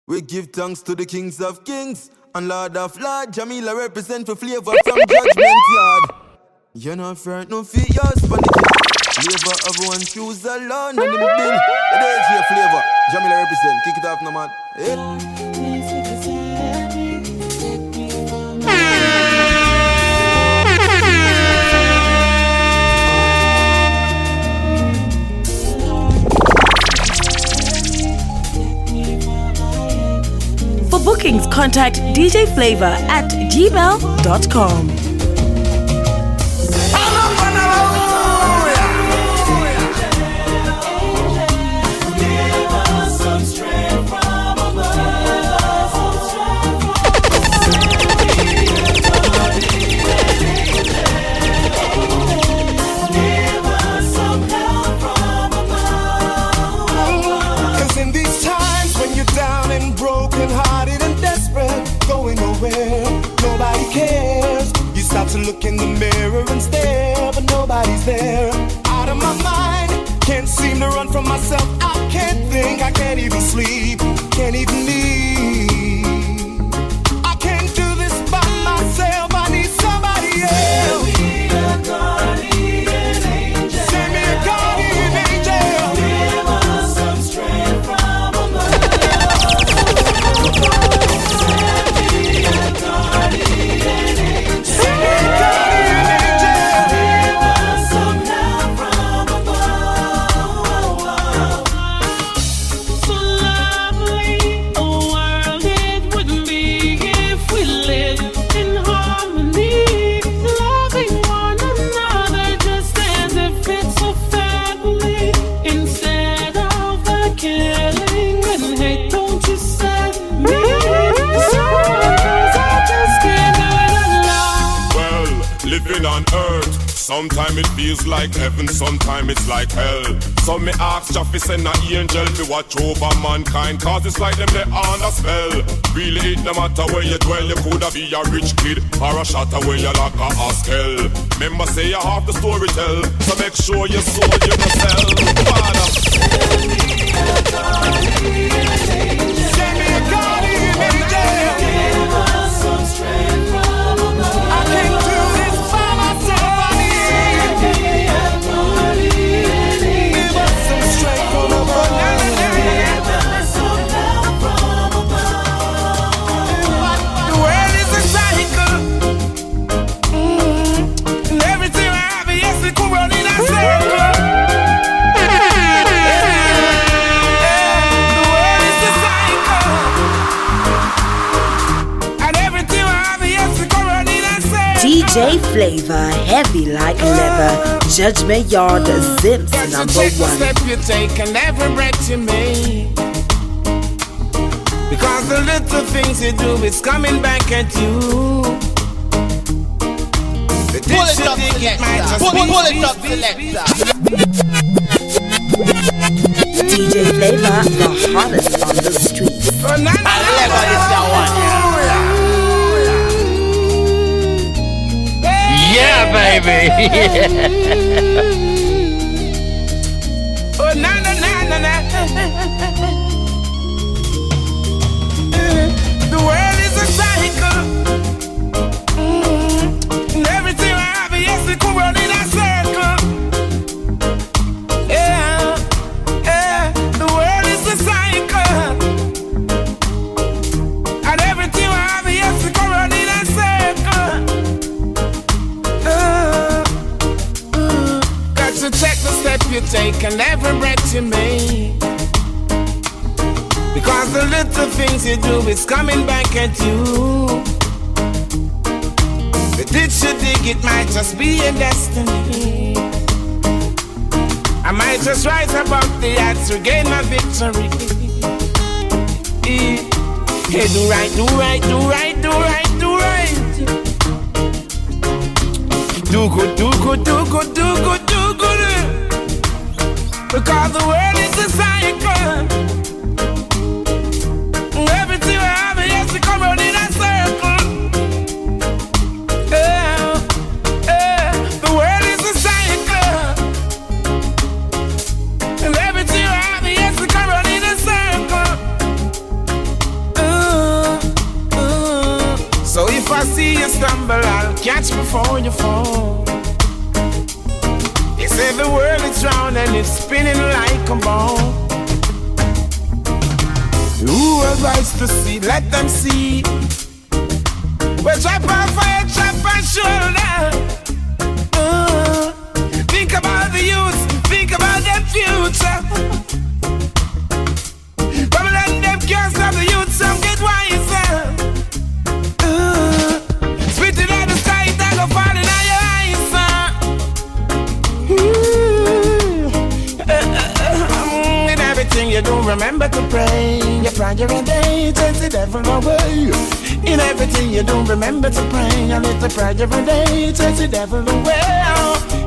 We give thanks to the kings of kings and Lord of lords. Jamila represent for flavor from Judgment Yard. You're not frightened, no fear, you're spanning. Flavor of one shoes alone and in the bill. There's your flavor. Jamila represent. Kick it off, no man. For bookings, contact DJ Flavor at gmail.com. Nobody cares. You start to look in the mirror and stare, but nobody's there. Out of my mind, can't seem to run from myself. I can't think, I can't even sleep, can't even eat. I can't do this by myself. I need somebody else. Send me a guardian angel. Send me a guardian angel. Give us some strength from above. On earth, sometimes it feels like heaven, sometimes it's like hell. So me ask Jah fi send a angel to watch over mankind, cause it's like them they on a spell. Really it no matter where you dwell, you coulda be a rich kid or a shatter where you like a hostel. Remember say you have the story tell, so make sure you sold you yourself. Send me a guardian angel. Send me a guardian angel. Give us some strength from above. I can't do this by myself. I need a guardian angel. Give us some strength from above. Give us some help from above. The world is a cycle, and everything I have, yes, it could run in a circle. DJ Flavor, heavy like leather. Judgment Yard, Zims number one. Step you take and every breath you make, because the little things you do is coming back at you. Pull it up, selector. DJ Flavor, the hottest on the street. Leather is the one. Yeah, baby. Oh, na na na na na. The world is a cycle, and everything I have, yes, it could run in a circle. Yeah, yeah. The world is a cycle, and everything I have, yes, it could run in a circle. Got to check the step you take and every breath you make, because the little things you do is coming back at you. The ditch you dig, it might just be a destiny. I might just rise above the odds to gain my victory. Hey, do right, do right, do right, do right, do right. Do good, do good, do good, do good, do good. Because the world is a cycle, everything I have, yes, it come round in a circle. The world is a cycle, and everything I have, yes, it come round in a circle. I see you stumble, I'll catch before you fall. They say the world is round and it's spinning like a ball. Who has eyes to see, let them see. We're trap on fire, trap on shoulder. Think about the youth, think about their future. Babylon them can't stop the youth, some get wiser. Spitting out the sky, it go fall in your eyes. In everything you do, remember to pray. Your prayer a day, chase the devil away. In everything you do, remember to pray. A little prayer a day, chase the devil away.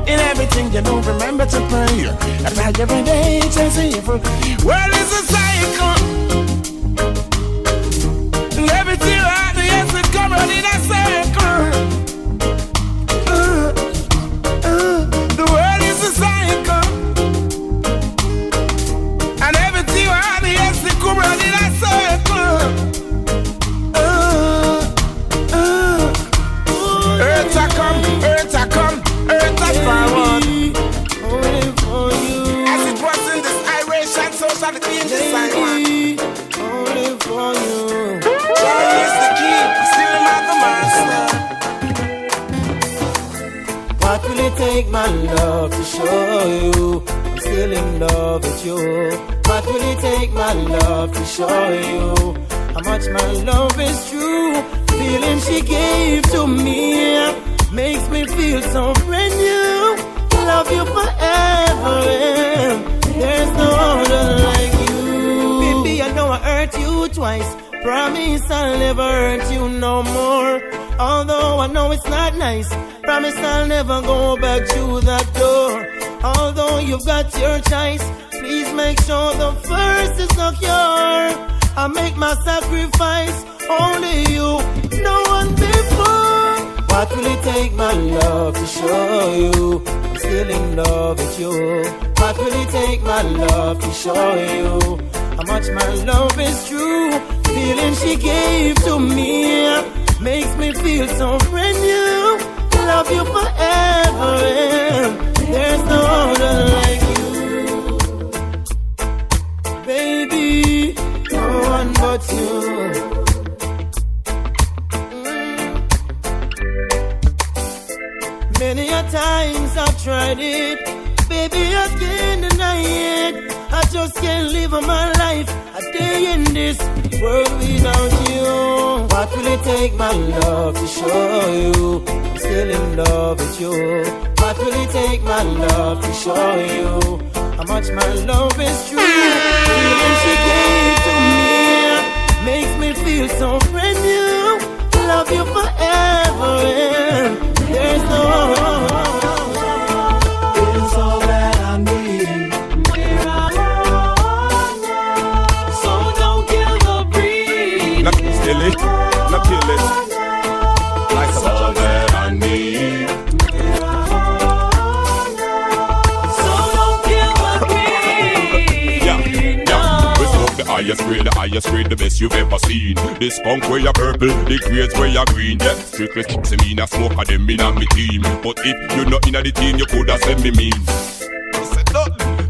In everything you do, remember to pray. A prayer a day, chase the evil. World is a cycle. And everything you have, yes, it come around in a circle. The world is a cycle. And everything you have, yes, it come around in a circle. Earth a come, earth a come, earth a forward. As it was in this Irish and sociality in this Taiwan. Only for you. Joy is the key, still not the master. What will it take, my love, to show you I'm still in love with you? What will it take, my love, to show you how much my love is true? Feeling she gave to me makes me feel so brand new. Love you forever, there's no other like you. Baby, I know I hurt you twice. Promise I'll never hurt you no more. Although I know it's not nice, promise I'll never go back to that door. Although you've got your choice, please make sure the first is secure. I make my sacrifice, only you, no one before. What will it take, my love, to show you I'm still in love with you? What will it take, my love, to show you how much my love is true? Feeling she gave to me makes me feel so brand new. Love you forever, there's no other like you. Baby, no one but you. Many a times I've tried it, baby, I can't deny it. I just can't live my life a day in this world without you. What will it take, my love, to show you I'm still in love with you? What will it take, my love, to show you how much my love is true? Feeling she gave to me makes me feel so brand new. Love you forever, there's no it's all that I need. So don't kill the breed. Not kill it, not kill it. Like it's all that I need. So don't kill the breed. Yeah. We smoke the highest grade, the best you've ever seen. The skunk where you're purple, the grades where you're green. Yeah, strictly say me not smoke of them in my team. But if you're not in the team, you coulda send me mean.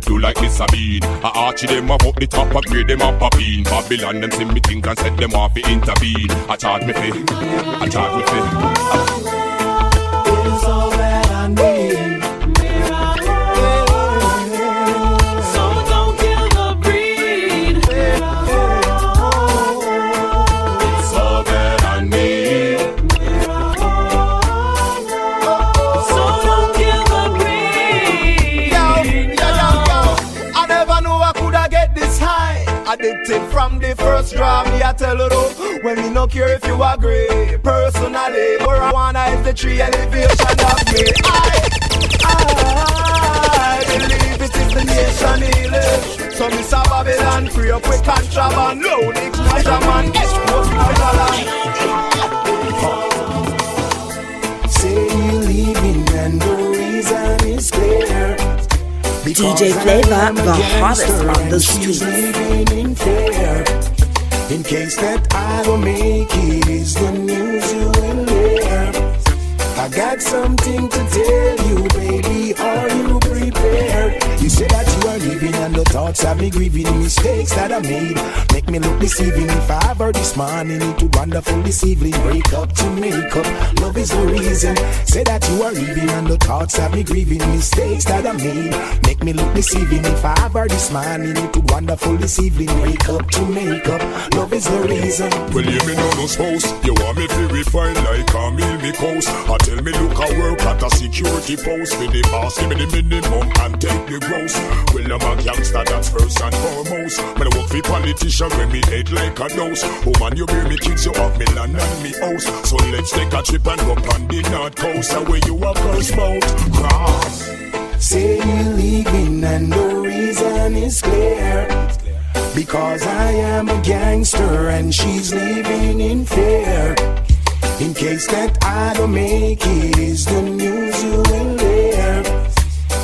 Do like Miss Sabine. I archie them up the top, I grade them up a bean. Babylon them see me things and set them off to intervene. I charge me fee, I charge me fee. It's all that I need. So don't kill the breed. It's all that I need. So don't kill the breed. Yo. I never knew I coulda get this high. Addicted from the first draw, me I tell you though. When me no care if you agree. Personally, marijuana is the tree elevation of me. I believe it is the nation healing. So Miss Babylon free up with contraband. Loading contraband, export Babylon. Say you leaving and the reason is clear. DJ Flavor, the hottest on the street. In case that I don't make it, is the news you will hear. I got something to tell you, baby, are you prepared? You say that you are living and the thoughts have me grieving. Mistakes that I made make me look deceiving. If I ever this morning, it would wonderful this evening. Break up to make up, love is the reason. Say that you are living and the thoughts have me grieving. Mistakes that I made make me look deceiving. If I ever this morning, it would wonderful this evening. Break up to make up, love is the reason. Well, you me know no spouse. You want me to refine like a meal me coast. I tell me look I work at a security post. With the boss, give me the minimum and take the gross. Well, I'm a gangster, that's first and foremost. But I work for politician when me head like a nose. Oh man, you bear me kids, you have me land and me house. So let's take a trip and go on the north coast. Where you are first boat cross. Say you're leaving and the reason is clear. Because I am a gangster and she's living in fear. In case that I don't make it, is the news you will hear.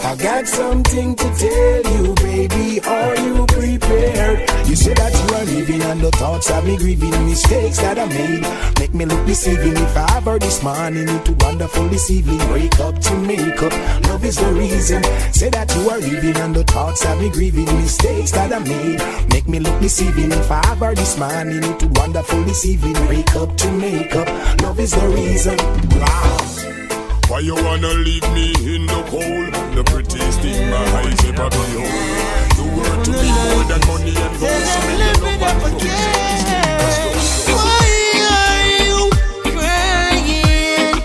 I got something to tell you, baby, are you prepared? You say that you are living and the thoughts have me grieving. Mistakes that I made make me look deceiving. If I ever this morning, it would wonderful this evening. Break up to make up, love is the reason. Say that you are living and the thoughts have me grieving. Mistakes that I made make me look deceiving. If I ever this morning, it would wonderful this evening. Break up to make up, love is the reason. Wow. Why you wanna leave me in the cold? The prettiest thing my eyes ever behold. The word to be more than money and gold. So me live it up again. Why are you crying?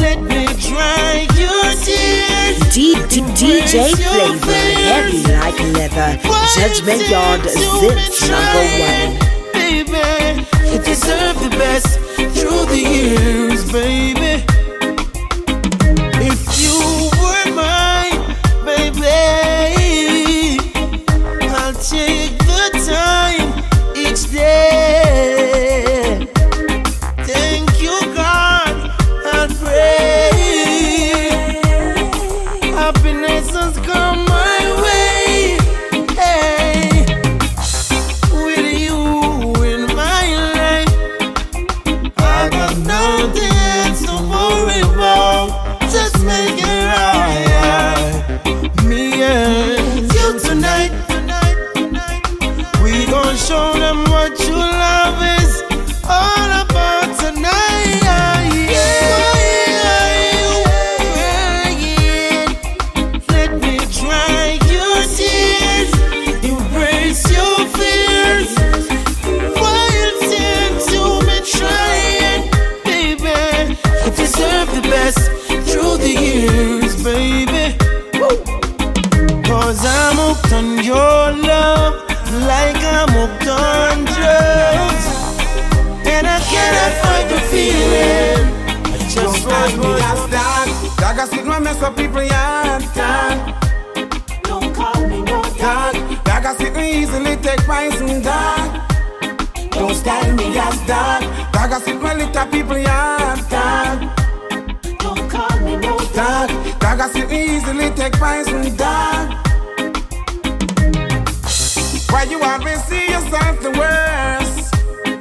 Let me dry your tears. DJ Flavor, heavy like leather. Judgment Yard, Zips #1. Baby, you deserve the best through the years, baby. If you were mine, baby, I'll take the time each day. Thank you, God, I'll pray. Happiness has come my way. Hey, with you in my life, I got nothing to worry about. Just make it right. Me and you tonight. We gon' show them what true love is all about tonight. Why are you crying? Let me dry your tears. Embrace your fears. Why you think to be trying, baby? You deserve the best through the years, baby. Woo. Cause I'm hooked on your love, like I'm hooked on drugs. And I cannot fight the feeling. I just want me as dog. Dog, I see my mess up people, yeah, dog. Don't call me no Dog, dog, I see me easily take poison, dog. Don't style me as dog. Dog, I see my little people, yeah, dog. Don't call me no Dog, dog, I see me easily take poison, dog. Why you always see yourself the worst?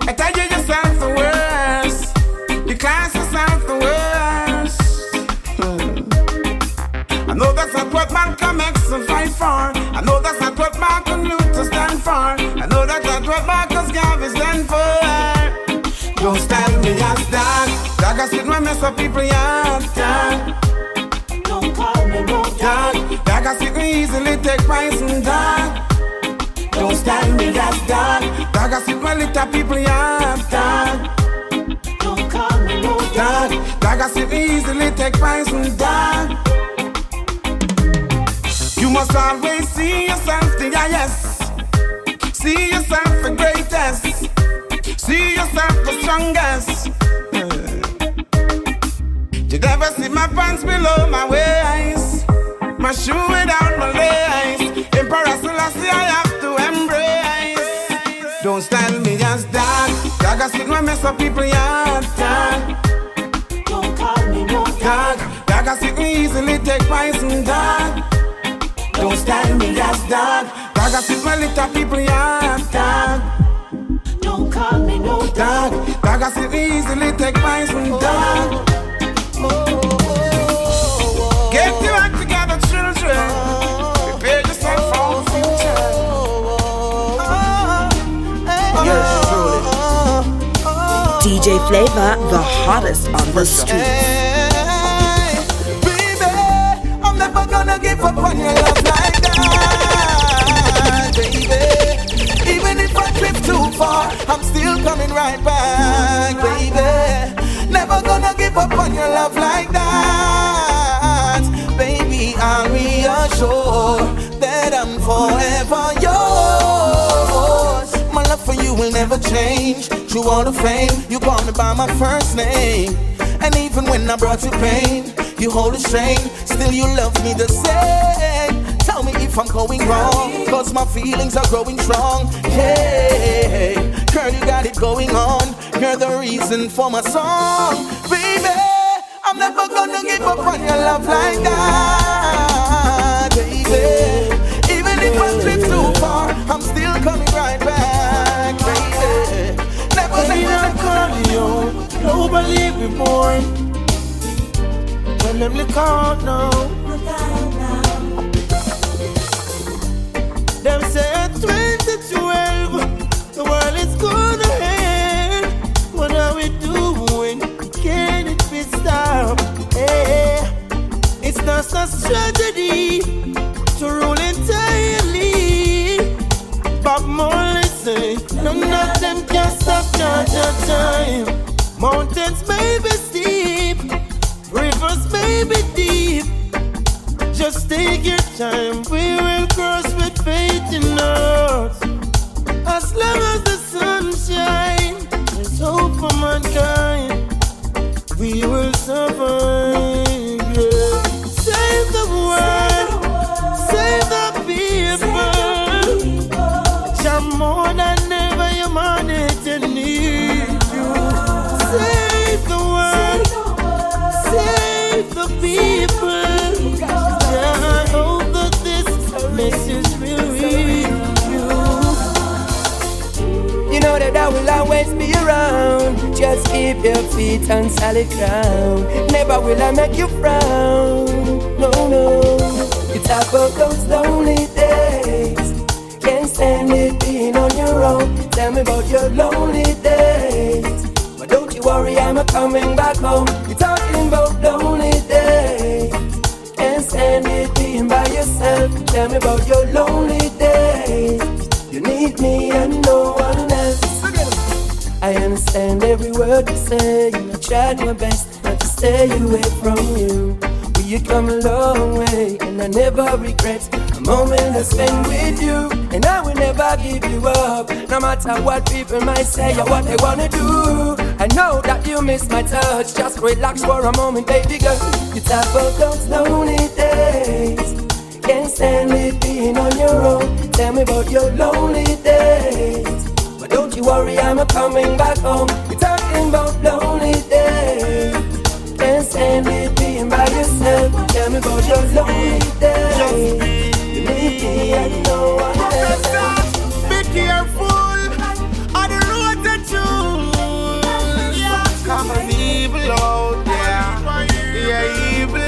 I tell you yourself the worst. You class yourself the worst. I know that's not what Malcolm X will fight for. I know that's not what Martin Luther stand for. I know that's not what Marcus Garvey stand for. Don't style me as dog. Dog, I sit my mess up people, yeah, dog. Don't call me no Dog, dog, I sit me easily take poison, dog. Don't style me as dog. Dog, I sit my little people, yeah, dog. Don't call me no Dog, dog, I sit me easily take poison, dog. You must always see yourself the highest. See yourself the greatest. See yourself the strongest. You never see my pants below my waist, my shoe without my lace. Emperor Selassie I have to embrace. Don't style me as dog. Dog, I see my mess up people, yeah, dog. Don't call me no Dog, dog, I see me easily take poison, dog. Don't style me as dog. Dog, I see my little people, yeah, dog. Don't Dog, dog, I see easily take my swing, dog. Get your act together, children. Prepare yourself for the future. Yes, truly. DJ Flavor, the hottest on the street. Hey, baby, I'm never gonna give up on your love like that, baby. Even if I trip too far, I'm still coming right back, baby. Never gonna give up on your love like that, baby. I'll reassure that I'm forever yours. My love for you will never change. Through all the fame, you call me by my first name. And even when I brought you pain, you hold the strain. Still you love me the same. Tell me if I'm going wrong, cause my feelings are growing strong. Hey, girl, you got it going on. You're the reason for my song. Baby, I'm never gonna give up on your love like that, baby. Even if I trip too far, I'm still coming right back, baby. Never call you, nobody be born. When them look out now, them say at 2012 the world is gonna end. What are we doing? Can it be stopped? Hey, it's not a tragedy to rule entirely. Bob Marley say none of them can stop time. Mountains may be steep, rivers may be deep. Just take your time, we will cross with faith in us. As long as the sun shines, there's hope for mankind. We will survive, yeah. Save the world, save the people. You're more than ever humanity needs you. Save the world, save the people. Yeah, I hope that this message will reach you. You know that I will always be around. Just keep your feet on solid ground. Never will I make you frown. No, no. You talk about those lonely days. Can't stand it being on your own. Tell me about your lonely days. But don't you worry, I'm a coming back home. You're talking about lonely days. Can't stand it being by yourself. Tell me about your lonely days. You need me and no one else. I understand every word you say, and I tried my best not to stay away from you. You come a long way, and I never regret a moment I spent with you. And I will never give you up, no matter what people might say or what they wanna do. I know that you miss my touch, just relax for a moment, baby girl. You talk about those lonely days. Can't stand it being on your own. Tell me about your lonely days. But don't you worry, I'm a coming back home. You're talking about lonely days. Can't stand it being by yourself. Tell me about your lonely days. You need me and no one else. Be careful on the road that you come on evil out there. Yeah, evil.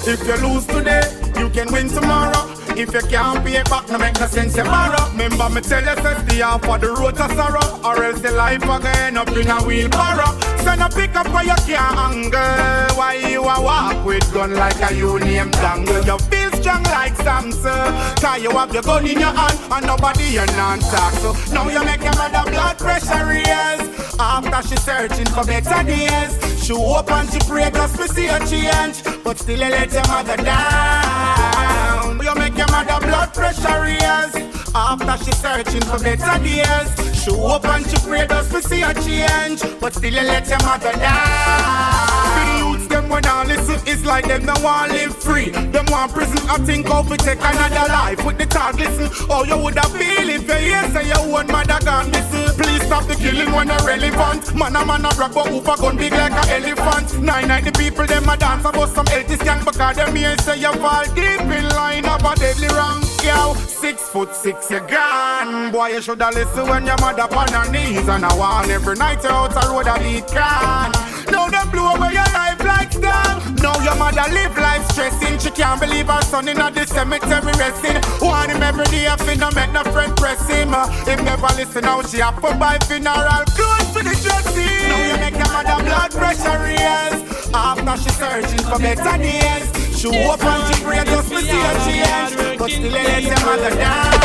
If you lose today, you can win tomorrow. If you can't pay it back, no make no sense you borrow. Remember me tell you, say stay off for the road to sorrow, or else the life again up in a wheelbarrow. So no pick up where you can't angle. Why you a walk with gun like a union dangle? You feel strong like Samson, cause you have your gun in your hand and nobody you non-talk. So now you make your mother blood pressure raise. After she searching for better days, she hope and she pray just to see a change, but still you let your mother down. You make your mother blood pressure raise. After she searching for better days, she hope and she pray just to see a change, but still you let your mother down. The youths them when I listen, it's like them no want live free. Them want prison, I think of we take another life. With the talk listen, oh you woulda feel if you hear say your own mother gone missing. Please stop the killing when they're relevant. Man a brag but whoop a gun big like a elephant. 9 the people them a dance about some healthy skank because them here say you fall deep in line of a deadly wrong. Yo, 6'6", you gone. Boy, you shoulda listen when your mother on her knees and I want every night you out a road a beat can. Now them blow away your life like star. Now your mother live life stressing. She can't believe her son in the cemetery resting. Want him every day, finna make no friend press him. Him never listen now, she have to buy funeral clothes for the dressing. Now you make your mother blood pressure raise. After she searching for better days, she open, she pray just to see her change, but still let your mother die.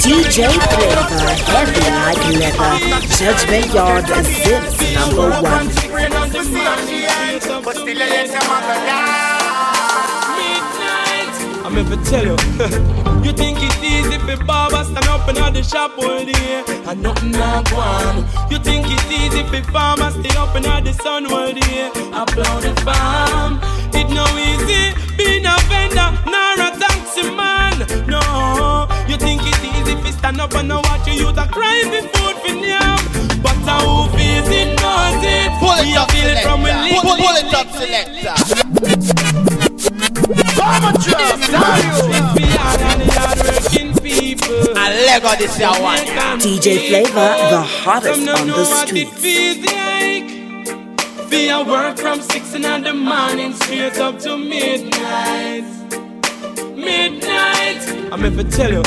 DJ Flavor, heavy like leather. Judgment Yard Zips #1. But still let your mother die. I'm ever tell you, you think it's easy for Baba stand up in the shop all day and nothing not one. You think it's easy for farmers stay up in the sun all day, upload the farm. It no easy being a vendor nor a taxi man. No, you think it's easy for stand up and watch you use a cry for food for now. But how feels it knows it. We are feeling from a little. Pull it up, selector. I Lego this one. DJ Flavor, the hottest on the streets. We are work from 6 in the morning straight up to midnight. I'm ever tell you,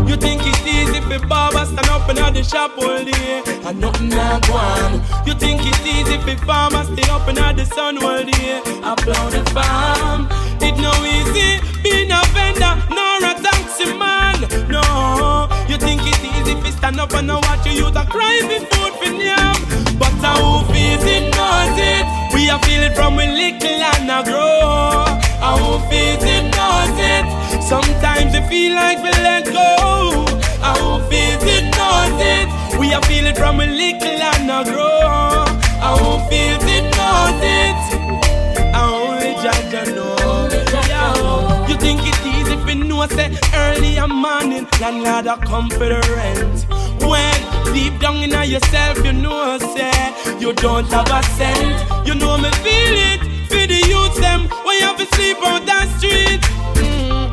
you think it's easy for Baba stand up in the shop all day and nothing not one. You think it's easy for farmers stay up in the sun all day, upload the farm. It no easy being a vendor nor a taxi man. No, you think it's easy for stand up and watch you use a cry for food for now. But how feels it knows it. We are feeling from a little and a grow. How feels it knows it. Sometimes it feel like we let go. How feels it knows it. We are feeling from a little and a grow. How feels it knows it. I only judge and know. You think it's easy for no say early in morning landlord a come for the rent. When deep down in yourself you know say you don't have a cent. You know me feel it for the youth them when you have to sleep on that street.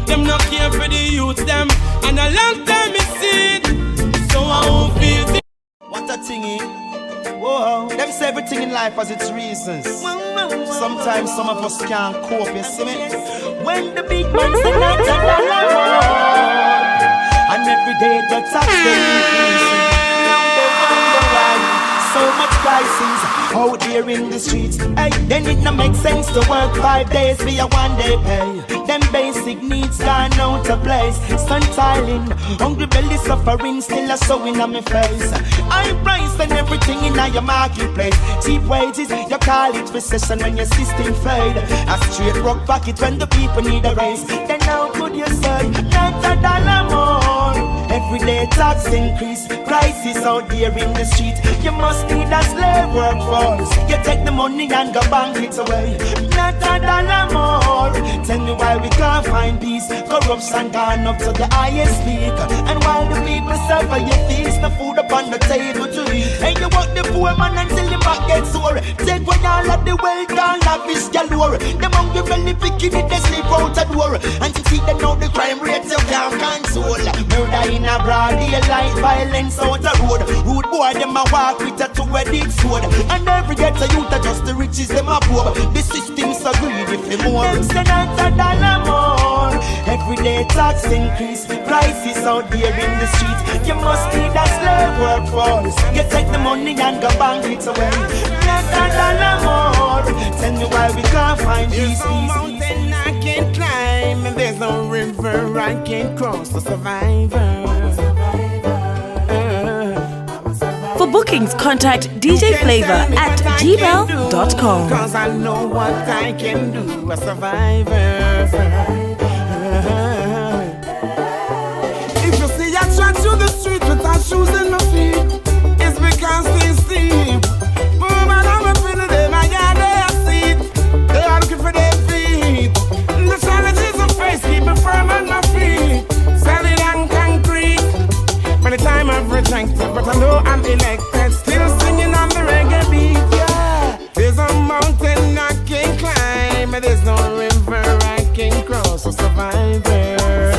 Them not care for the youth them and a long time is it. So I won't feel it. What a thingy. Whoa, them say everything in life has its reasons. Sometimes some of us can't cope, you see me? When the big man say not a dollar and every day the tax they increasing. Now they wonder why so much crisis out there in the streets. Hey, then it no make sense to work 5 days for your 1 day pay. Them basic needs gone out of place. Sun tiling, hungry belly suffering, still a sewing on my face. High price and everything in your marketplace. Cheap wages, you call it recession when your system fade. A straight rock pocket when the people need a raise. Then how could you say, not a dollar more? Everyday tax increase, prices out there in the street. You must need a slave workforce. You take the money and go bank it away. Not a dollar more. Tell me why we can't find peace. Corruption gone up to the highest peak. And while the people suffer, you feast the food upon the table to eat. And you want the poor man until your back gets sore. Take away all of the wealth and lavish galore. The hungry belly picking it, they sleep out the door. And to see them know the crime rates you can't console. Murder in a broad daylight, violence out the road. Rude boy, them a walk with a two-edged sword. And every ghetto youth are just the riches, them a poor. The system's so greedy for more. Them say not a dollar more. Everyday tax increase, prices out there in the streets. You must need a slave workforce. You take the money and go bank it away. Not a dollar more. Tell me why we can't find peace. There's no mountain I can't climb, and there's no river I can't cross to survive. For bookings, contact DJ Flavor at gmail.com. Cause I know what I can do, a survivor. If you see I try to the street without shoes in my feet, it's because they steep. Boom, and I'm up in the day, my God, they are seat. They are looking for their feet. The challenges of face keep me firm on my feet. Solid and concrete. By the time I've rejected, but I know I'm elected. Still singing on the reggae beat, yeah. There's a mountain I can't climb, and there's no river I can cross. a survivor.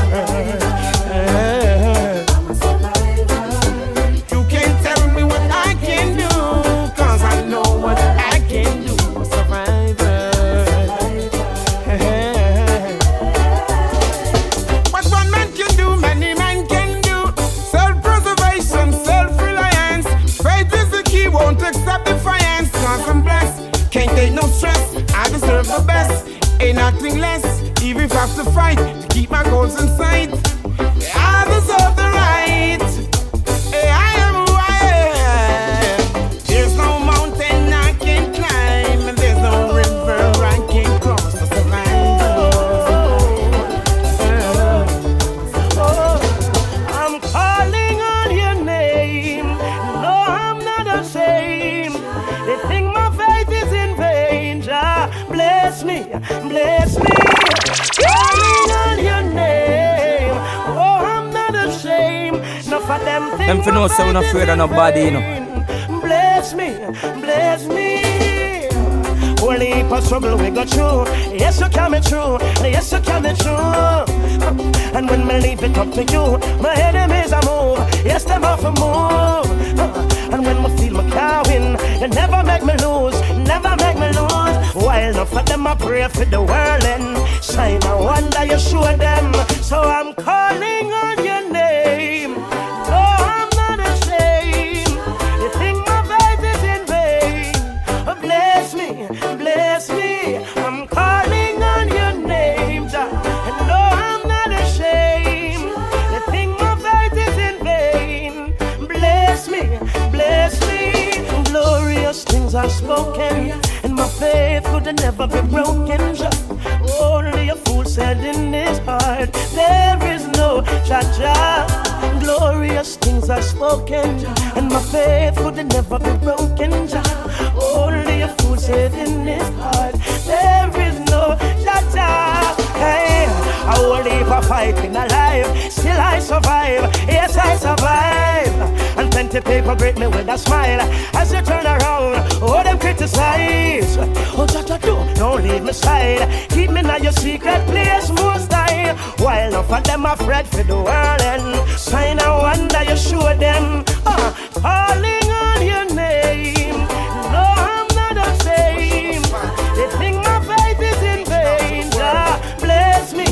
You can't tell me what I can do, 'cause I know what I can do. I'm a survivor. What one man can do, many men can do. Self-preservation, self-reliance. Faith is the key, won't accept defiance. 'Cause I'm blessed, can't take no stress. I deserve the best, ain't nothing less. Even if I have to fight to keep my goals in sight, I deserve the right. I am who I am. There's no mountain I can climb, and there's no river I can cross to survive. I'm calling on your name. No, I'm not ashamed. They think my faith is in vain. Jah, bless me, bless me. Calling on your name. Oh, I'm not ashamed. No for them things. Them for no so not afraid of nobody, you know. Bless me, bless me. Only heap of struggle we go through. Yes, you can be true. Yes, you can be true. And when me leave it up to you, my enemies are move. Yes, them off a move. And when me feel my car win, you never make me lose. Never make me lose. While enough of them I pray for the world and shine a wonder you show them. So I'm calling on your name. No, I'm not ashamed. You think my faith is in vain. Bless me, bless me. I'm calling on your name, Jah. And no, I'm not ashamed. You think my faith is in vain. Bless me, bless me. Glorious things are spoken, and my faith could never be broken, Jah. Only a fool said in his heart, there is no Jah. Glorious things are spoken, and my faith could never be broken, Jah. Only a fool said in his heart, there is no Jah. Hey, I will live a fighting alive, still I survive. Yes, I survive. And plenty people greet me with a smile as you turn around. Oh, them criticize. Oh, Jah, don't leave me side. Keep me in your secret place, most high. While enough of them afraid for the world and sign a wonder you show them. Calling on your name. No, I'm not ashamed. They think my faith is in vain. Jah, bless me,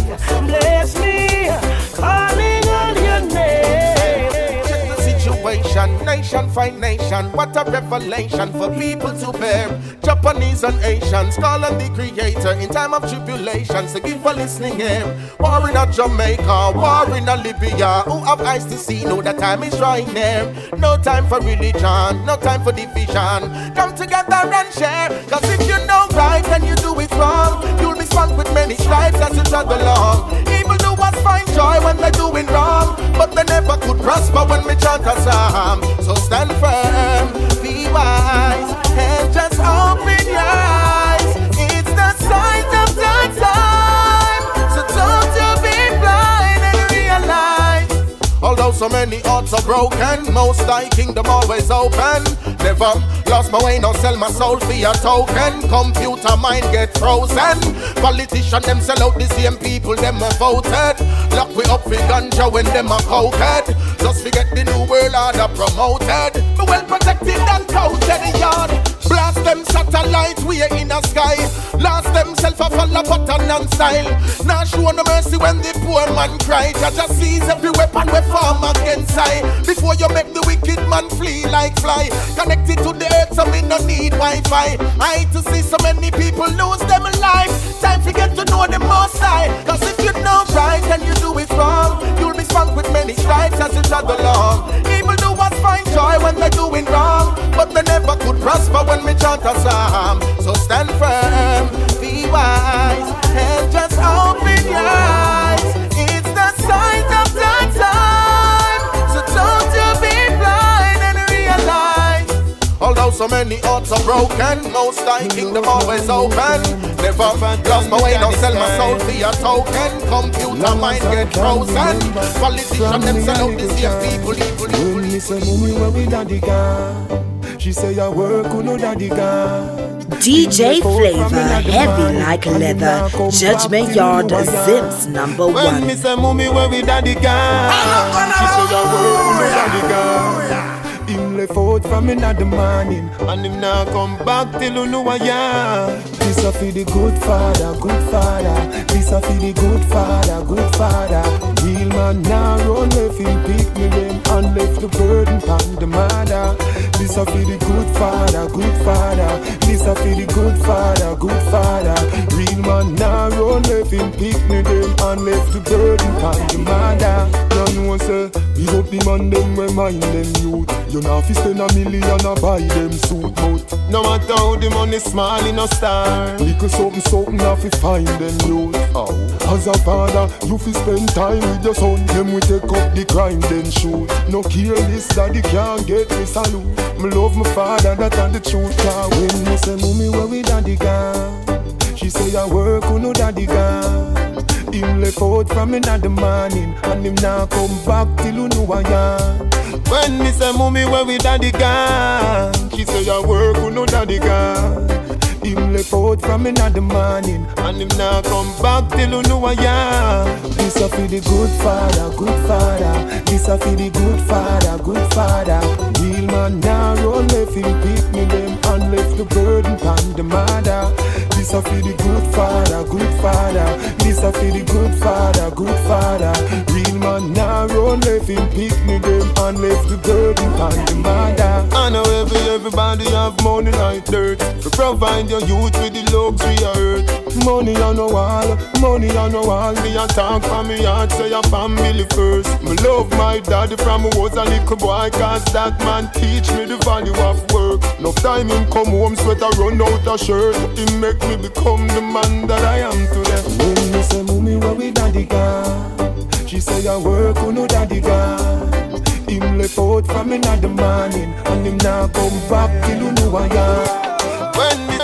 bless me. Calling on your name. Check the situation, nation fight nation. What a revelation for people to bear. Japanese and Asians call on the Creator in time of tribulation. So give a listening ear. War in a Jamaica, war in a Libya. Who have eyes to see know that time is drawing near. No time for religion, no time for division. Come together and share. 'Cause if you know right and you do it wrong, you'll be swamped with many stripes as you trod along. Evil doers find joy when they're doing wrong, but they never could prosper when we chant a psalm. So stand firm, be wise, and just open your eyes. It's the sign of the time, so don't you be blind and realize. Although so many hearts are broken, most thy kingdom always open. Never lost my way, no sell my soul for a token. Computer mind get frozen. Politician them sell out the same people them are voted. Lock we up for ganja when them are coated. Just forget the new world order promoted. Well protected and coated yard. Blast them satellites we are in the sky. Last them self a fall apart and non-style. Now show no mercy when the poor man cry. Jah sees every weapon we form against I. Before you make the wicked man flee like fly. Connected to the earth so me no need Wi-Fi. I to see so many people lose them life. Time to get to know the most high. 'Cause if you know right and you do it wrong, you'll be swamped with many stripes as you travel along. Evil doers find joy when they're doing wrong, but they never could prosper when we chant a psalm. So stand firm, be wise, and just open your eyes. It's the sign of the time, so don't you be blind and realize. Although so many hearts are broken, most thy kingdom always open. Never lost my way, now sell my soul for a token. Computer mind get frozen. Politician them sell out the same people. When me say mommy where we daddy gone, she say your work no daddy gone. DJ Flavor, heavy like leather. Judgment Yard, Zims number one. When me say mommy where we daddy gone, she say your word where daddy gone. Him left out from in the morning, and him now come back till you know I am. This a for the good father, good father. This a for the good father, good father. Real man now run left him pick me them and left the burden pon the mother. This a for the good father, good father. This a for the good father, good father. Real man now run left him pick me them and left the burden pon the mother. You know say, big up the man them remind them youth. You know if you spend $1 million and buy them suit boat. No matter how the money small in a star, little something have to find them youth. Oh. As a father, you fi spend time with your son. Them we take up the crime then shoot. No careless daddy can't get me salute. Me love my father, that and the truth. Cause when me say mommy where we daddy gone, she say I work who no daddy gone. Him left out from in the morning, and him now come back till you know I am. When me say mommy where we daddy gone, she say I work who no daddy gone. Him left out from in the morning, and him now come back till you know I am. This a for the good father, good father. This a for the good father, good father. Real man now run left him pick me them and left the burden pon the mother. This a for the good father, good father. This a for the good father, good father. Real man now run left him pick me them and left the burden pon the mother. I know everybody have money like dirt to provide your youth with the luxury of earth. Money on the wall, money on the wall. Me a talk for me heart, say your family first. Me love my daddy from I was a little boy, cause that man teach me the value of work. No time him come home, sweater run out a shirt. He make me become the man that I am today. When me say mommy where we daddy gone, she say I work who no daddy gone. Him left out from in the morning, and him now come back till you know I am. When me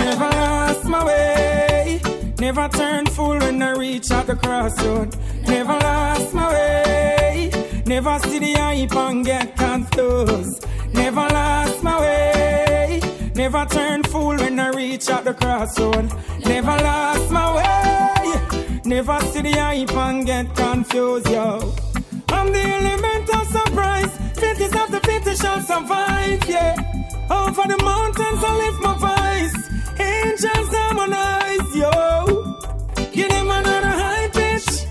never lost my way, never turn fool when I reach out the crossroad. Never lost my way, never see the hype and get confused. Never lost my way, never turn fool when I reach out the crossroad. Never lost my way, never see the hype and get confused, yo. I'm the element of surprise, fittest of the fittest shall survive, yeah. Over the mountains I lift my voice, angels harmonize, yo. Give them another high pitch,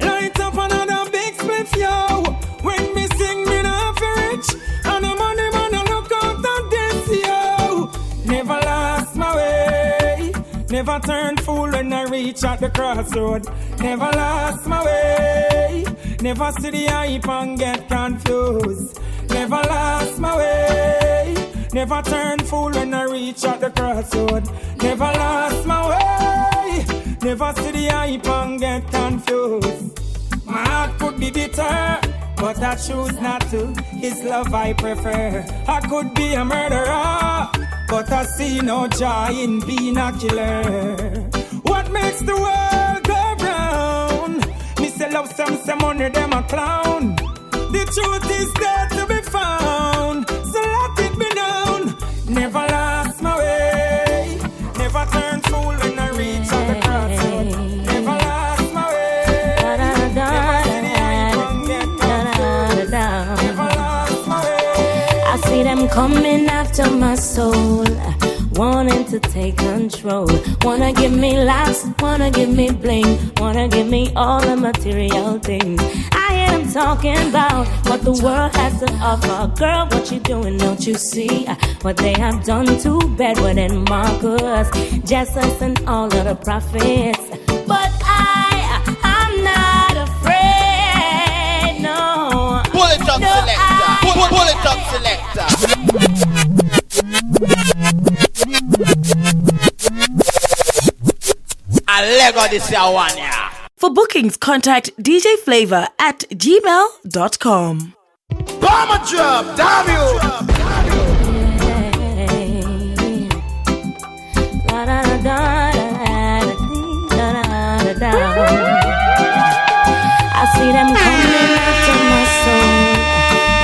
light up another big split, yo. When me sing me not for rich, and the money man I look out of this, yo. Never lost my way, never turn fool when I reach at the crossroad. Never lost my way, never see the hype and get confused. Never lost my way, never turn fool when I reach at the crossroad. Never lost my way, never see the hype and get confused. My heart could be bitter, but I choose not to. His love I prefer. I could be a murderer, but I see no joy in being a killer. What makes the world go round? Me say love some money, them a clown. The truth is there to be found, so let it be known. Never lost my way, never turn fool when I reach out the crossroad. Never lost my way, never see the hype and get confused. Never lost my way. I see them coming after my soul, wanting to take control. Wanna give me laughs, wanna give me bling, wanna give me all the material things. I am talking about what the world has to offer. Girl, what you doing, don't you see what they have done to Bedouin and Marcus, Jesus and all of the prophets? But I'm not afraid, no. Pull it up, No, selector. Pull it up, selector. A Lego this year one, yeah. For bookings, contact DJ Flavor at gmail.com. Bomber drop, damn you. I see them coming after my soul,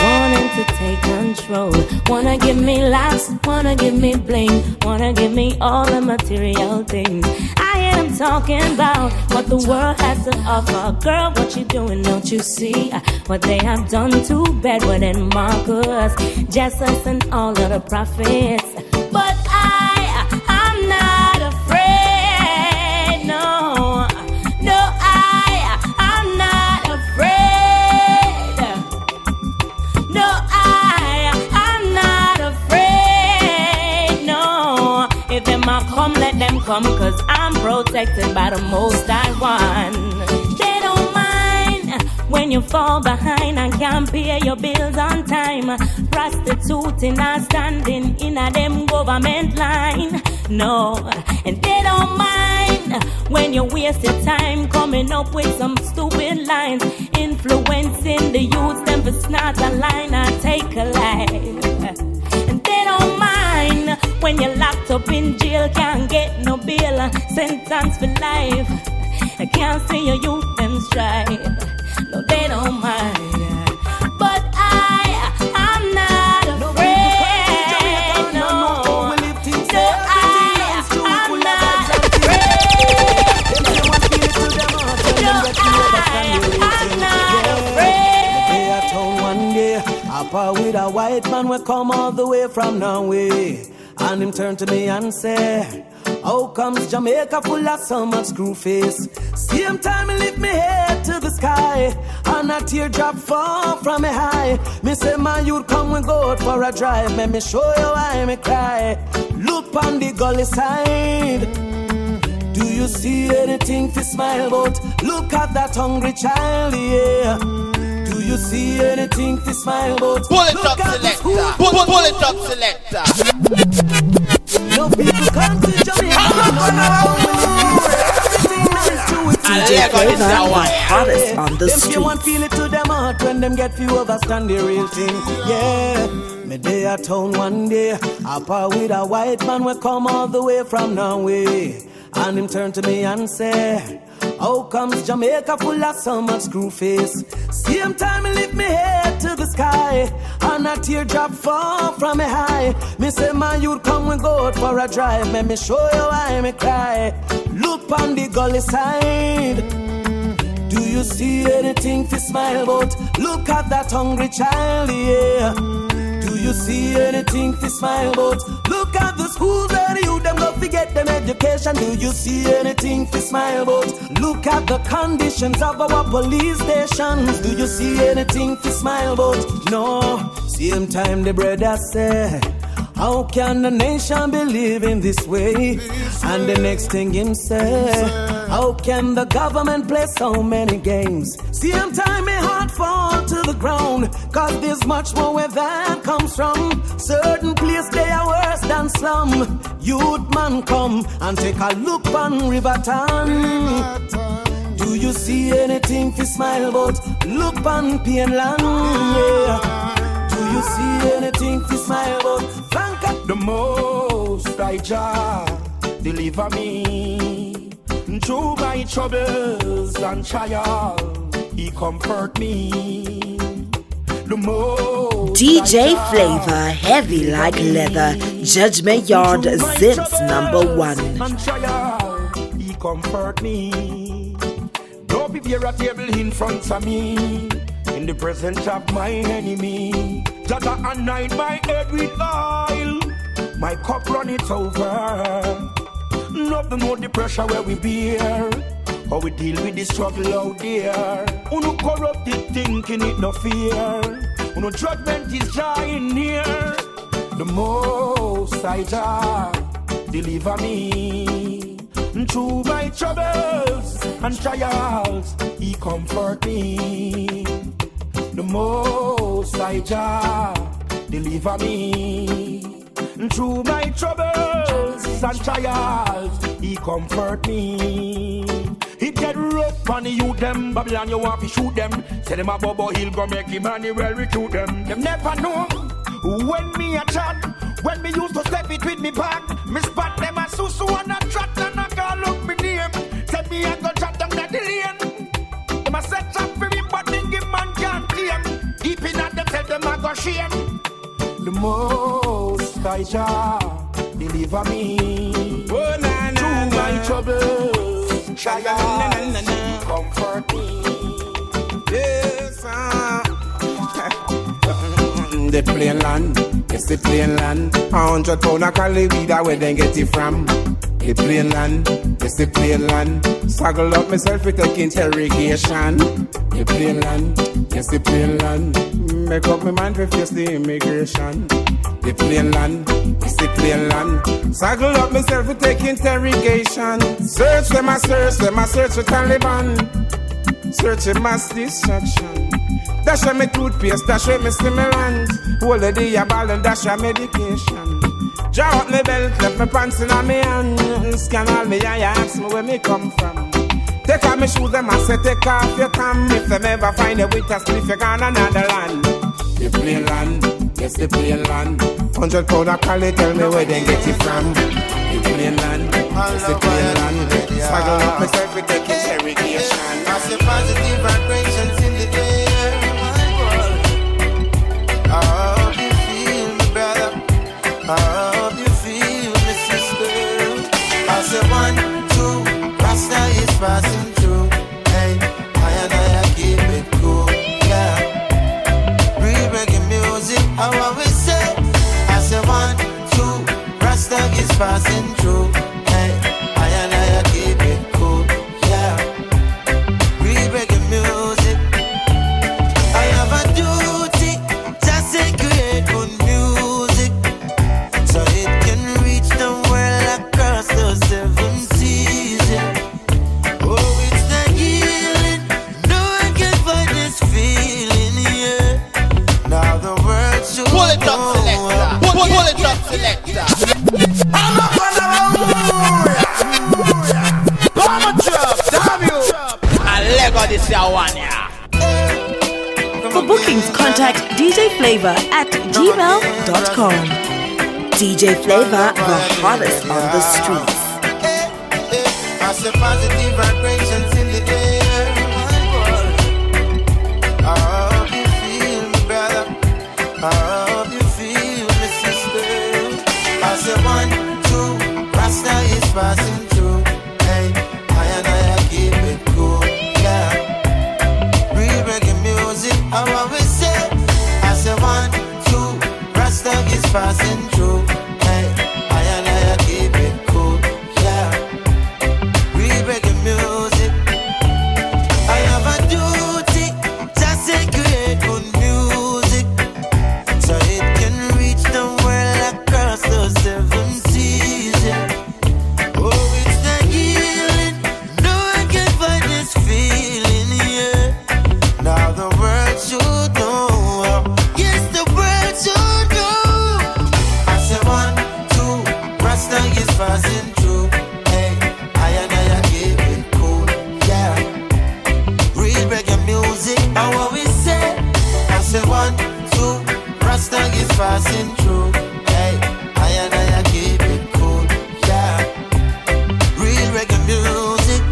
wanting to take control. control. Wanna give me laughs, wanna give me bling, wanna give me all the material things. I am talking about what the world has to offer. Girl, what you doing, don't you see? What they have done to Bedouin and Marcus, Jesus and all of the prophets. But I'm not afraid, no. No, I'm not afraid. No, I'm not afraid, no. If them a come, let them come, cause I'm protected by the Most High One. They don't mind when you fall behind and can't pay your bills on time. Prostituting and standing in a them government line. No, and they don't mind when you waste your time coming up with some stupid lines, influencing the youth them for snort a line and take a life. And they don't mind when you're locked up in jail, can't get no bail, sentence for life. I can't see your youth them strive. No, they don't mind. But I'm not afraid. No, I'm not Papa with a white man will come all the way from Norway. And him turned to me and said, how comes Jamaica full of so much screw face? Same time me lift me head to the sky, and a teardrop fall from me high. Me say my youth come we go out for a drive. Let me show you why me cry. Look on the gully side. Do you see anything to smile about? Look at that hungry child, yeah. Do you see anything to smile about? Pull it up, selector. Pull it up, selector. No people come to Jamaica. DJ Flavor, hottest on the street. Them you want feel it to them heart when them get few overstand the real thing. Yeah, me day at town one day, Papa with a white man will come all the way from Norway. And him turned to me and said, how comes Jamaica full of so much screw face? Same time me lift me head to the sky, and a teardrop fall from me high. Me say my youth come we go out for a drive. Let me show you why me cry. Look on the gully side. Do you see anything to smile about? Look at that hungry child, yeah. Do you see anything to smile about? Look at the schools where the youth them go to get them education. Do you see anything to smile about? Look at the conditions of our police stations. Do you see anything to smile about? No. Same time the brother said, how can the nation be living this way? And the next thing him say, how can the government play so many games? Same time my heart fall to the ground, cause there's much more where that comes from. Certain place they are worse than slum. Youth man come and take a look on Riverton. Do you see anything to smile about? Look on Pienland, yeah. Do you see anything to smile about? The Most High Jah deliver me through my troubles and trials. He comfort me. The Most DJ Flavor, heavy like leather. Judgment Yard, Zips #1. And trial, he comfort me. Don't prepare a table in front of me in the presence of my enemy. Just anoint my head with oil. My cup run it over. Nothing more the pressure where we bear. How we deal with the struggle out there. Uno corrupted thinking it no fear. Uno judgment is dying here. The Most High Jah deliver me through my troubles and trials. He comfort me. The Most High Jah deliver me through my troubles and trials. He comfort me. He get rough on the youth them. Babylon you want to shoot them. Say them a Bobo Hill go make Emmanuel recruit them. Them never know when me a chat. When me used to step it with me back. Me spot them a susu and a trot and a call look me name. Tell me I go chat them that the lane. Them a set trap for me but me give man can't claim. Deep in at them tell them I go shame. the most High Jah deliver me through my troubles. Jah comfort me. Yes, the plain land, yes the plain land. 100 pound of Cali weed, where they get it from? The plain land, yes the plain land. Struggle up myself with take interrogation. The plain land, yes the plain land. Make up my mind to face the immigration. The plain land, yes the plain land. Struggle up myself with take interrogation. Search them, I search for Taliban. Searching mass destruction. Dash me toothpaste, dash me stimulant. Hold the day a ball and dash medication. Draw up me belt, left me pants in me hand. Scan all me eye, ask me where me come from. Take off me shoes, them I say take off your tam. If them ever find a way to split, you gone another land. The plain land, yes the plain land. 100 pound of Cali, tell me where they get it from. The plain land, yes the plain land. Struggle up myself with taking interrogation. I see positive vibrations in the air, my boy. I hope you feel me, brother. I hope you feel me, sister. I say 1, 2, Rasta is passing through. Hey, I keep it cool, yeah. Real reggae music, how I will say. I say 1, 2, Rasta is passing through. Hey, I keep it cool, yeah. Real reggae music. I have a duty, just to create good music, so it can reach the world across the 7 seas. Oh, it's the healing, no one can find this feeling here. Now the world should pull it up, selector. Pull it up, selector. I'm not gonna drop, damn you. I Lego this one, yeah. For bookings, contact DJ Flavor at gmail.com. DJ Flavor, the hottest on the streets. I see positive vibrations in the air, my boy. I hope you feel me, brother. I hope you feel me, sister. I say 1, 2, Rasta is passing through. Hey, I keep it cool, yeah. Real reggae music, how I will say. I say 1, 2, Rasta is passing through. Hey, I keep it cool, yeah. Real reggae music. I have a duty, just to create good music, so it can reach the world across the 7 seas. Oh, it's the healing, no one can find this feeling here. Now the world should know, yes the world should know. I say 1, 2, Rasta is passing through. Hey, I keep it cool, yeah. Real reggae music, how what we say. I say 1, 2, Rasta is passing through. Hey, I keep it cool, yeah. Real reggae music.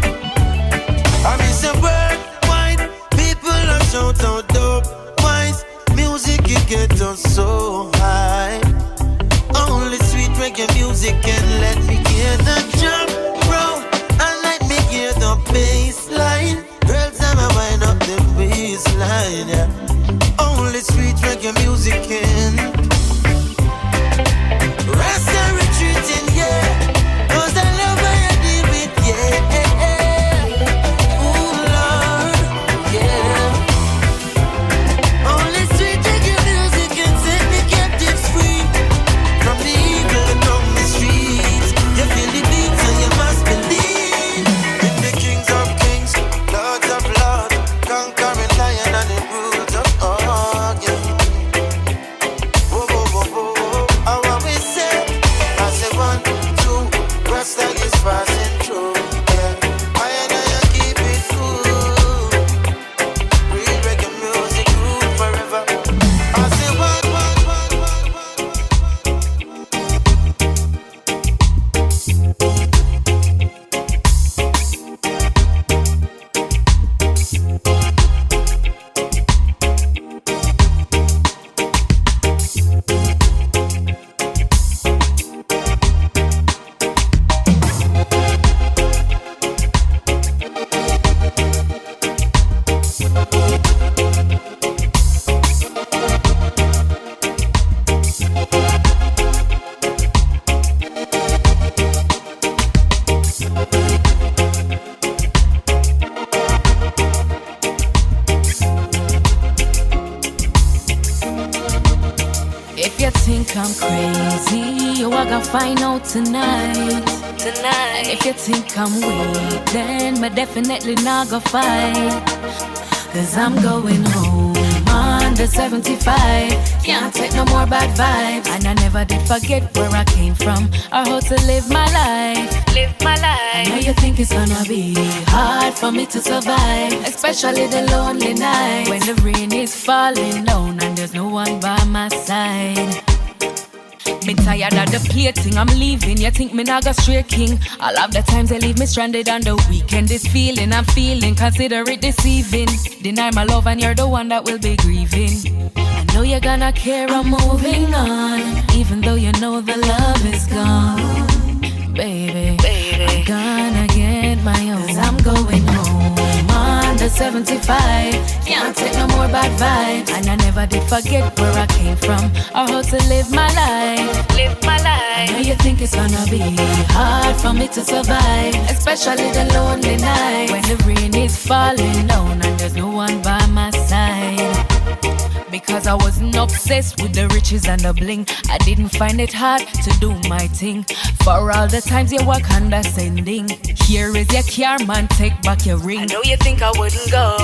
I miss a word wine. People are shout out dope wines. Music you get us so high. Only sweet reggae music can let me hear the drum roll and let me hear the bass line. Girls, I'm a wind up the baseline, yeah. Only sweet reggae music can. Rasta retreating, yeah. 'Cause I love how you deal with, yeah. Ooh, Lord, yeah. Only sweet reggae music can set the captives free from the evil on the streets. You feel the beat, so you must believe in the kings of kings, lords of lords, conquering lion and the roots of all, yeah. if you think I'm crazy, you are gonna find out tonight. And if you think I'm weak, then me definitely not gonna fight. Cause I'm going home on the 75. Can't take no more bad vibes. And I never did forget where I came from or how to live my life. I know you think it's gonna be hard for me to survive, especially the lonely night when the rain is falling down and there's no one by my side. Me tired of the plating, I'm leaving. You think me not go straight king? All of the times they leave me stranded on the weekend. This feeling I'm feeling, consider it deceiving. Deny my love and you're the one that will be grieving. I know you're gonna care, I'm moving on, even though you know the love is gone. Baby, I'm gonna get my own. Cause I'm going home on the 75. Can't take no more bad vibes. And I never did forget where I came from or how to live my life. I know you think it's gonna be hard for me to survive, especially the lonely night when the rain is falling down and there's no one by my side. Because I wasn't obsessed with the riches and the bling, I didn't find it hard to do my thing. For all the times you were condescending, here is your car, man, take back your ring. I know you think I wouldn't go.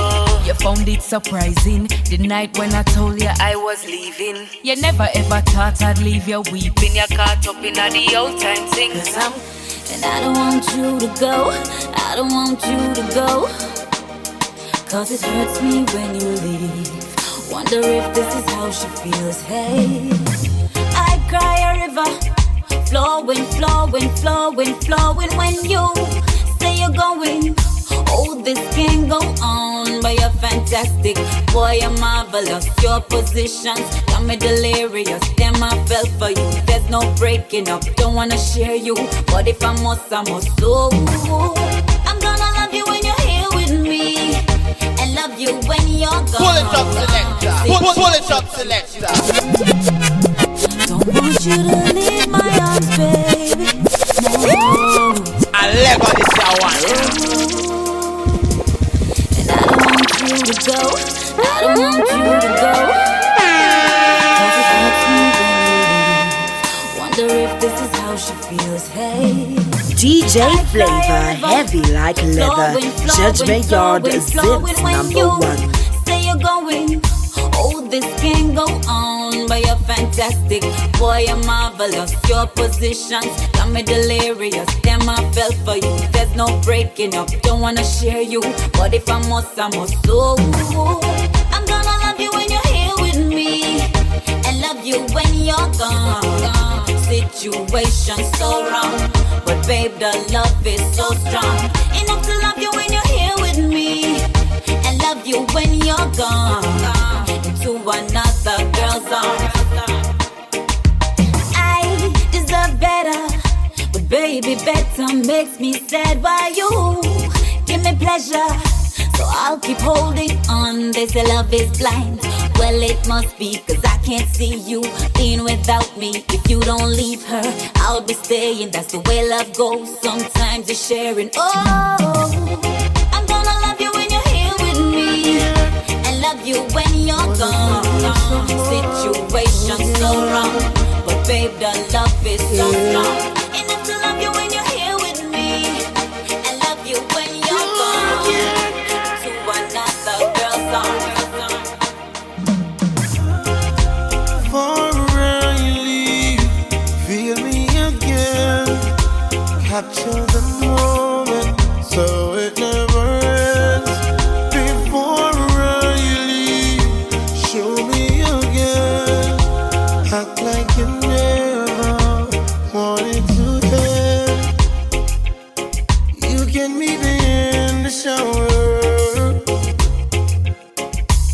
You found it surprising the night when I told you I was leaving. You never ever thought I'd leave you weeping. You're caught up in the old time thing. And I don't want you to go, I don't want you to go. Cause it hurts me when you leave. Wonder if this is how she feels, hey. I cry a river, flowing, flowing, flowing, flowing. When you say you're going, oh, this can't go on. But you're fantastic, boy, you're marvelous. Your positions got me delirious. Damn, I fell for you, there's no breaking up. Don't wanna share you, but if I must, I must. So I'm gonna love you when you're here with me, and love you when you're gone. Pull it up, selector. Pull it up, selector. Don't want you to leave my arms, baby. No. I never this one. And I don't want you to go. I don't want you to go. Cause it hurts me when you leave. Wonder if this is how she feels, hey. DJ Flavor, heavy like leather. Judgment Yard, Zips #1. Say you're going, oh, this can't go on. But you're fantastic, boy, you're marvelous. Your positions got me delirious. Damn, I fell for you, there's no breaking up. Don't wanna share you, but if I must, I must. So I'm gonna love you when you're here with me, and love you when you're gone. Situation so wrong, but babe, the love is so strong. Enough to love you when you're here with me, and love you when you're gone. Into another girl's arms. I deserve better, but baby, better makes me sad. Why you give me pleasure, so I'll keep holding on. They say love is blind. Well, it must be, cause I can't see you being without me. If you don't leave her, I'll be staying. That's the way love goes. Sometimes it's sharing. Oh, I'm gonna love you when you're here with me, and love you when you're gone. Situation so wrong, but babe, the love is so strong. Enough to love you when you're here with me, and love you when you're gone. To another girl's arms. Capture the moment so it never ends. Before I leave, show me again. Act like you never wanted to end. You can meet me in the shower.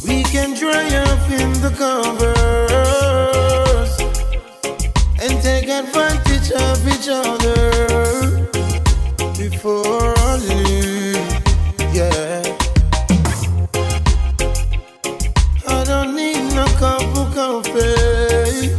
We can dry up in the covers and take advantage of each other. Before I leave, yeah. I don't need no cup of coffee.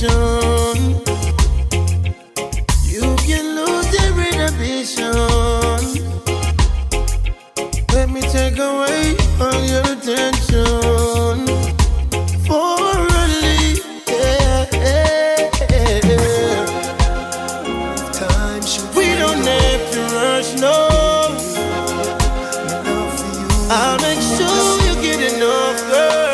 attention. You can lose your inhibition. Let me take away all your attention. Forally, time should we don't have to rush, no. I'll make sure you get enough, girl.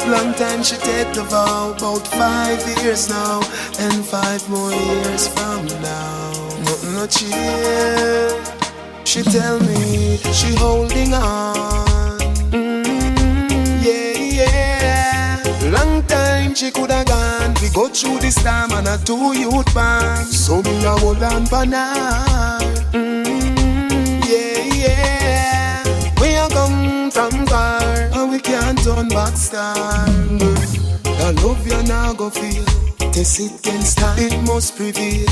Long time she take the vow, about 5 years now, and 5 more years from now. Nothing no chill. She tell me she holding on. Yeah. Long time she coulda gone. We go through this time and a 2 youth band. So me a hold on for now. Yeah. We a come from far, and we can't turn back star. The love you now go feel. Test it can start, it must prevail.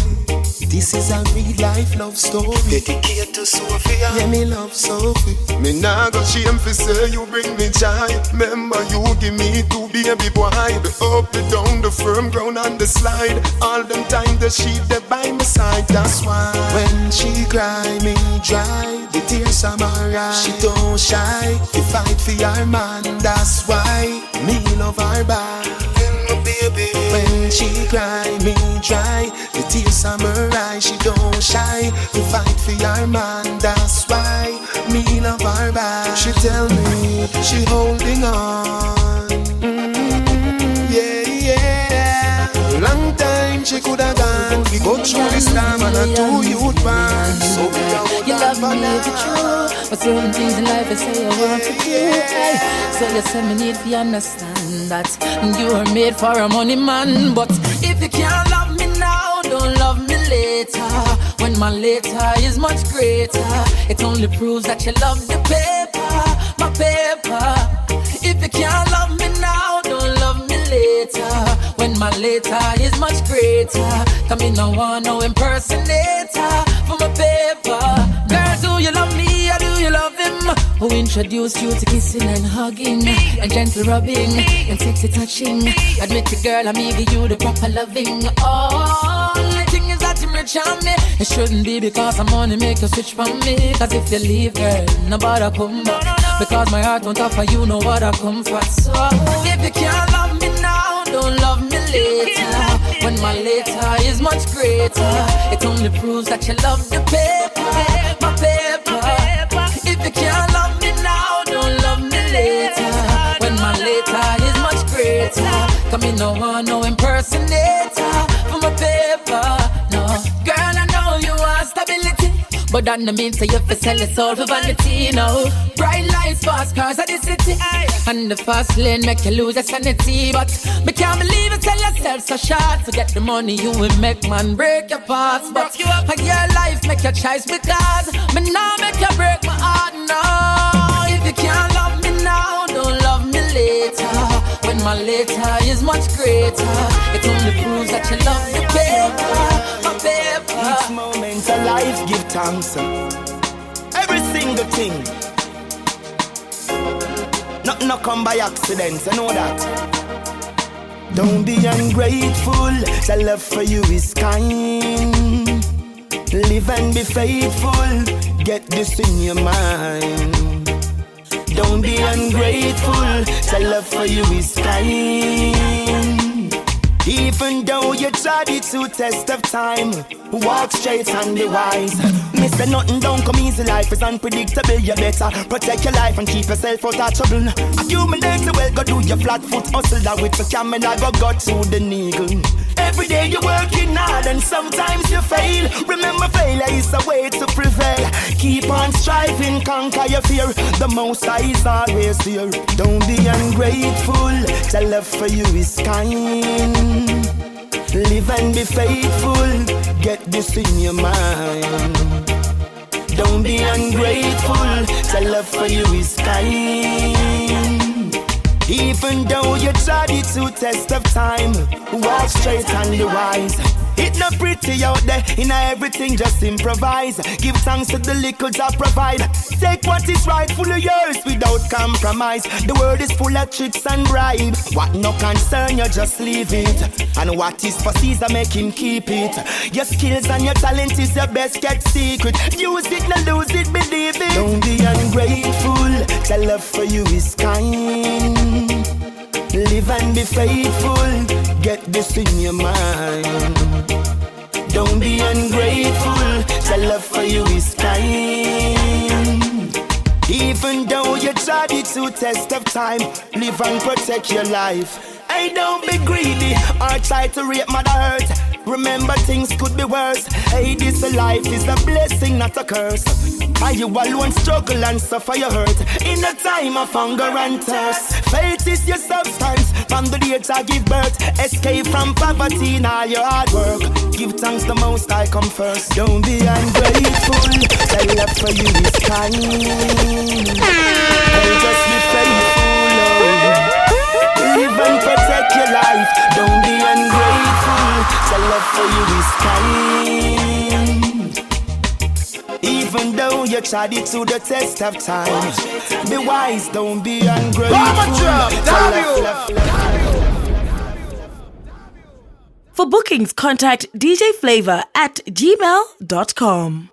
This is a real life love story. Dedicate to Sophia. Yeah, me love Sophie. Me nah go shame for say you bring me joy. Remember you give me 2 baby boy. The up, the down, the firm ground and the slide. All them time the sheep that by my side. That's why when she cry me dry, the tears are my eyes. She don't shy, she fight for her man. That's why me love her back. Baby. When she cry, me dry. The tears are her eyes. She don't shy. To fight for your man. That's why me love her back. She tell me she holding on. Yeah. Long time she coulda gone. We go through this time and a 2 youth band. So you love me if it's true, but certain things in life I say I want to do. So you say me need to understand that you are made for a money man. But if you can't love me now, don't love me later. When my later is much greater, it only proves that you love the paper, my paper. If you can't love me now, don't love me later. When my later is much greater, come in no one, no impersonator for my paper. Girl, do you love me or do you love him? Who introduced you to kissing and hugging and gentle rubbing and sexy touching? Admit it, girl, I'm giving you the proper loving. Only thing is that you rich on me. It shouldn't be because I'm money make you switch from me. Cause if you leave, girl, nobody come back. Because my heart won't offer you know what I come for. So if you can't love me now, don't love me later. When my later is much greater, it only proves that you love the paper, my paper. If you can't love me now, don't love me later. When my later is much greater, come in no one, no impersonator for my paper. No, girl, I know you want stability, but that no mean so you have to sell your soul for vanity, no. Bright lights, fast cars at the city, and the fast lane make you lose your sanity. But me can't believe you sell yourself so short. To get the money you will make man break your parts. But your life make your choice because me now make you break my heart, no. If you can't love me now, don't love me later. When my later is much greater, it only proves that you love the paper, my paper. Each moment of life give thanks. Every single thing. Nothing no come by accident, you know that. Don't be ungrateful, the love for you is kind. Live and be faithful, get this in your mind. Don't be ungrateful, the love for you is kind. Even though you tried it to test of time, walk straight and be wise. Mister nothing don't come easy, life is unpredictable. You better protect your life and keep yourself out of trouble. Accumulate the wealth, go do your flat foot hustle. That with the camera go to the needle. Every day you're working hard and sometimes you fail. Remember failure is a way to prevail. Keep on striving, conquer your fear. The Most High is always here. Don't be ungrateful, the love for you is kind. Live and be faithful, get this in your mind. Don't be ungrateful, the love for you is kind. Even though you tried it to test of time, walk straight and be wise. It not pretty out there, in everything just improvise. Give thanks to the little that provide. Take what is rightfully yours without compromise. The world is full of tricks and bribes. What no concern you, just leave it. And what is for Caesar, make him keep it. Your skills and your talent is your best kept secret. Use it, not lose it, believe it. Don't be ungrateful, the love for you is kind. Live and be faithful, get this in your mind. Don't be ungrateful, the love for you is kind. Even though you tried it to test of time, live and protect your life. Hey, don't be greedy or try to rape mother hurt. Remember things could be worse. Hey, this life is a blessing, not a curse. And you alone struggle and suffer your hurt in a time of hunger and thirst. Faith is your substance from the day to give birth. Escape from poverty in all your hard work. Give thanks the most I come first. Don't be ungrateful, the love for you is kind. Hey, just be faithful, oh. Live and protect your life. Don't be ungrateful, the love for you is kind. Even though you tried it to the test of time, be wise, don't be ungrateful. For bookings, contact DJ Flavor at gmail.com.